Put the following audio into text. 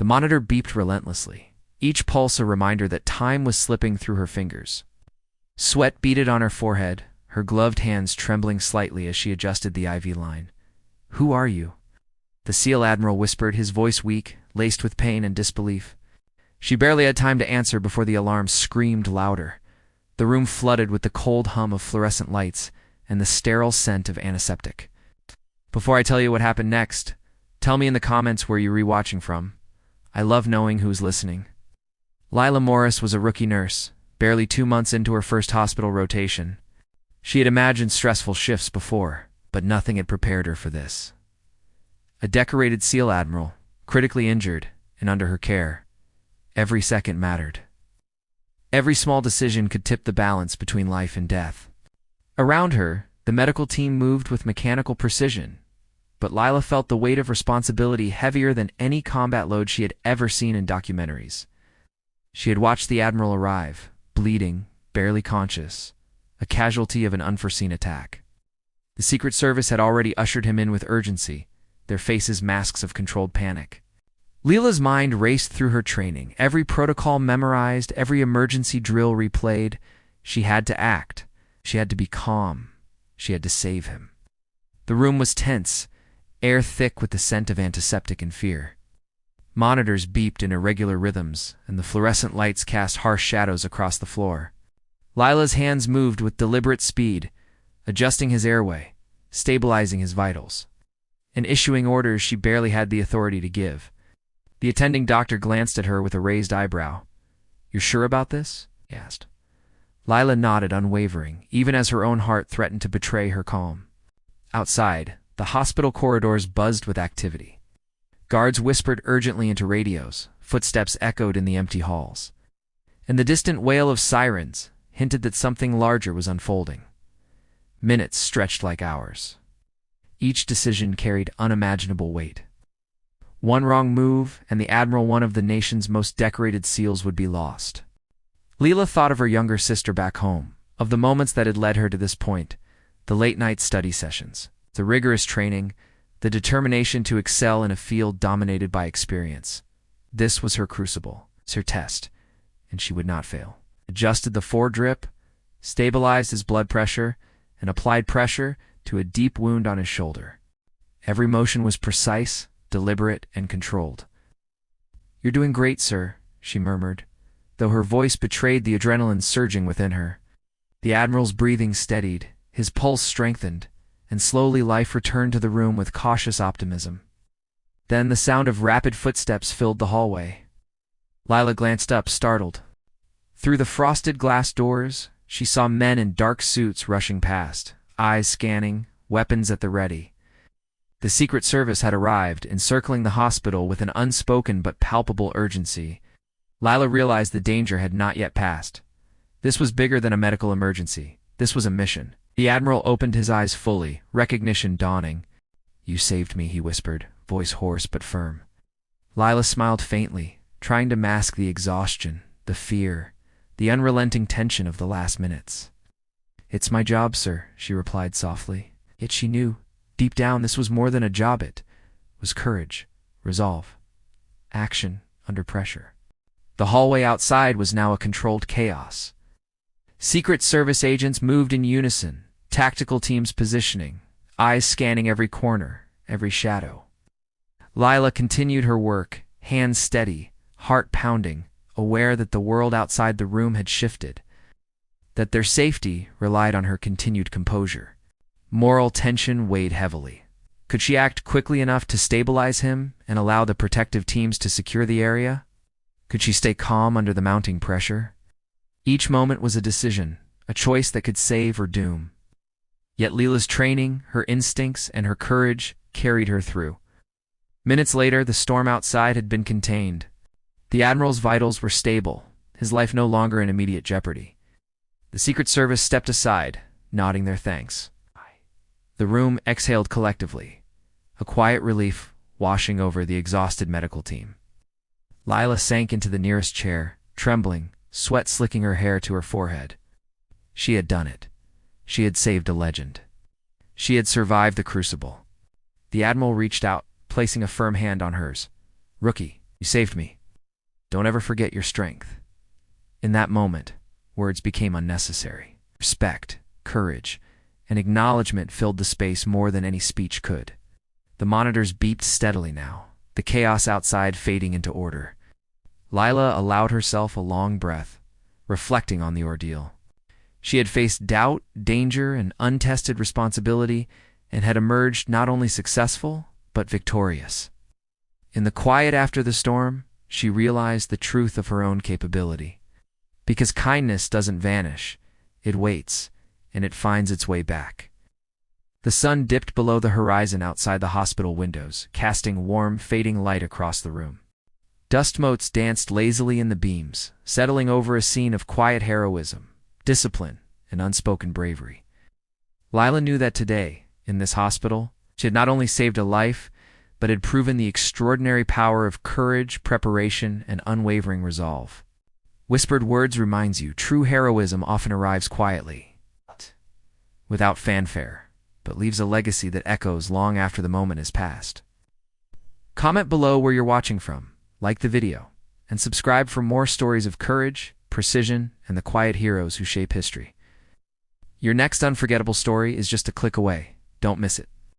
The monitor beeped relentlessly, each pulse a reminder that time was slipping through her fingers. Sweat beaded on her forehead, her gloved hands trembling slightly as she adjusted the IV line. "Who are you?" The SEAL Admiral whispered, his voice weak, laced with pain and disbelief. She barely had time to answer before the alarm screamed louder. The room flooded with the cold hum of fluorescent lights and the sterile scent of antiseptic. "Before I tell you what happened next, tell me in the comments where you're rewatching from. I love knowing who's listening." Lila Morris was a rookie nurse, barely 2 months into her first hospital rotation. She had imagined stressful shifts before, but nothing had prepared her for this. A decorated SEAL Admiral, critically injured and under her care. Every second mattered. Every small decision could tip the balance between life and death. Around her, the medical team moved with mechanical precision, but Lila felt the weight of responsibility heavier than any combat load she had ever seen in documentaries. She had watched the Admiral arrive, bleeding, barely conscious, a casualty of an unforeseen attack. The Secret Service had already ushered him in with urgency, their faces masks of controlled panic. Lila's mind raced through her training, every protocol memorized, every emergency drill replayed. She had to act. She had to be calm. She had to save him. The room was tense, air thick with the scent of antiseptic and fear. Monitors beeped in irregular rhythms, and the fluorescent lights cast harsh shadows across the floor. Lila's hands moved with deliberate speed, adjusting his airway, stabilizing his vitals, and issuing orders she barely had the authority to give. The attending doctor glanced at her with a raised eyebrow. "You're sure about this?" he asked. Lila nodded, unwavering, even as her own heart threatened to betray her calm. Outside, the hospital corridors buzzed with activity. Guards whispered urgently into radios, footsteps echoed in the empty halls, and the distant wail of sirens hinted that something larger was unfolding. Minutes stretched like hours. Each decision carried unimaginable weight. One wrong move, and the Admiral, one of the nation's most decorated SEALs, would be lost. Lila thought of her younger sister back home, of the moments that had led her to this point, the late-night study sessions, the rigorous training, the determination to excel in a field dominated by experience. This was her crucible, her test, and she would not fail. Adjusted the foredrip, stabilized his blood pressure, and applied pressure to a deep wound on his shoulder. Every motion was precise, deliberate, and controlled. "You're doing great, sir," she murmured, though her voice betrayed the adrenaline surging within her. The Admiral's breathing steadied, his pulse strengthened, and slowly life returned to the room with cautious optimism. Then the sound of rapid footsteps filled the hallway. Lila glanced up, startled. Through the frosted glass doors, she saw men in dark suits rushing past, eyes scanning, weapons at the ready. The Secret Service had arrived, encircling the hospital with an unspoken but palpable urgency. Lila realized the danger had not yet passed. This was bigger than a medical emergency. This was a mission. The Admiral opened his eyes fully, recognition dawning. "You saved me," he whispered, voice hoarse but firm. Lila smiled faintly, trying to mask the exhaustion, the fear, the unrelenting tension of the last minutes. "It's my job, sir," she replied softly. Yet she knew, deep down, this was more than a job. It was courage, resolve, action under pressure. The hallway outside was now a controlled chaos. Secret Service agents moved in unison, tactical teams positioning, eyes scanning every corner, every shadow. Lila continued her work, hands steady, heart pounding, aware that the world outside the room had shifted, that their safety relied on her continued composure. Moral tension weighed heavily. Could she act quickly enough to stabilize him and allow the protective teams to secure the area? Could she stay calm under the mounting pressure? Each moment was a decision, a choice that could save or doom. Yet Lila's training, her instincts, and her courage carried her through. Minutes later, the storm outside had been contained. The Admiral's vitals were stable, his life no longer in immediate jeopardy. The Secret Service stepped aside, nodding their thanks. The room exhaled collectively, a quiet relief washing over the exhausted medical team. Lila sank into the nearest chair, trembling, sweat slicking her hair to her forehead. She had done it. She had saved a legend. She had survived the crucible. The Admiral reached out, placing a firm hand on hers. "Rookie," You saved me. Don't ever forget your strength." In that moment, words became unnecessary. Respect, courage, and acknowledgement filled the space more than any speech could. The monitors beeped steadily now, the chaos outside fading into order. Lila allowed herself a long breath, reflecting on the ordeal. She had faced doubt, danger, and untested responsibility, and had emerged not only successful, but victorious. In the quiet after the storm, she realized the truth of her own capability. Because kindness doesn't vanish, it waits, and it finds its way back. The sun dipped below the horizon outside the hospital windows, casting warm, fading light across the room. Dust motes danced lazily in the beams, settling over a scene of quiet heroism, discipline, and unspoken bravery. Lila knew that today, in this hospital, she had not only saved a life, but had proven the extraordinary power of courage, preparation, and unwavering resolve. Whispered words reminds you, true heroism often arrives quietly, without fanfare, but leaves a legacy that echoes long after the moment has passed. Comment below where you're watching from, like the video, and subscribe for more stories of courage, precision, and the quiet heroes who shape history. Your next unforgettable story is just a click away. Don't miss it.